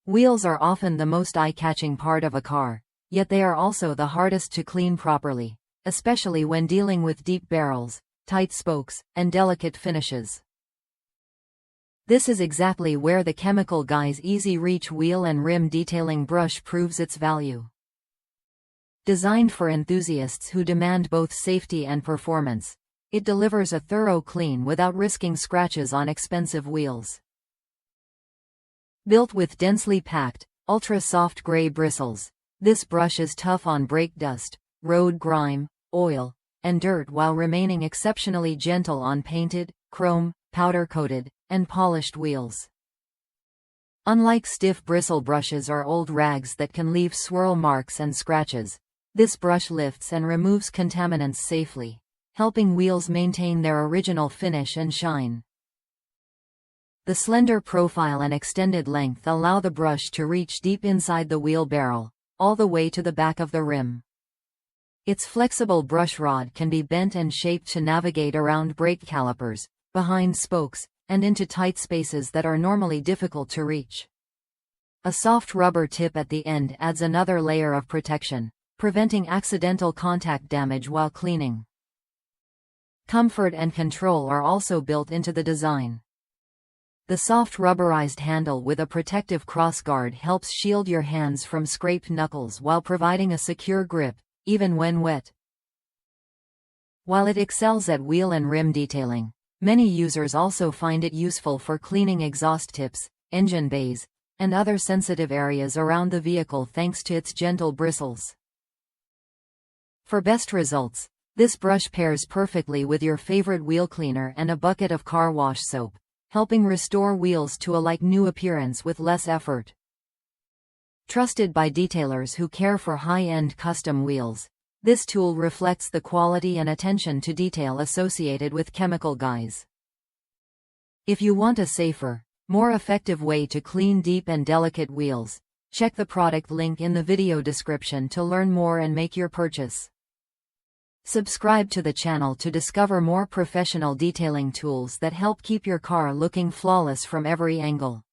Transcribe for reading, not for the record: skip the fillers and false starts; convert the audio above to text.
Wheels are often the most eye-catching part of a car, yet they are also the hardest to clean properly, especially when dealing with deep barrels, tight spokes, and delicate finishes. This is exactly where the Chemical Guy's Easy Reach Wheel and Rim Detailing Brush proves its value. Designed for enthusiasts who demand both safety and performance, it delivers a thorough clean without risking scratches on expensive wheels. Built with densely packed, ultra-soft gray bristles, this brush is tough on brake dust, road grime, oil, and dirt while remaining exceptionally gentle on painted, chrome, powder-coated, and polished wheels. Unlike stiff bristle brushes or old rags that can leave swirl marks and scratches, this brush lifts and removes contaminants safely, helping wheels maintain their original finish and shine. The slender profile and extended length allow the brush to reach deep inside the wheel barrel, all the way to the back of the rim. Its flexible brush rod can be bent and shaped to navigate around brake calipers, behind spokes, and into tight spaces that are normally difficult to reach. A soft rubber tip at the end adds another layer of protection, preventing accidental contact damage while cleaning. Comfort and control are also built into the design. The soft rubberized handle with a protective crossguard helps shield your hands from scraped knuckles while providing a secure grip, even when wet. While it excels at wheel and rim detailing, many users also find it useful for cleaning exhaust tips, engine bays, and other sensitive areas around the vehicle thanks to its gentle bristles. For best results, this brush pairs perfectly with your favorite wheel cleaner and a bucket of car wash soap, helping restore wheels to a like-new appearance with less effort. Trusted by detailers who care for high-end custom wheels, this tool reflects the quality and attention to detail associated with Chemical Guys. If you want a safer, more effective way to clean deep and delicate wheels, check the product link in the video description to learn more and make your purchase. Subscribe to the channel to discover more professional detailing tools that help keep your car looking flawless from every angle.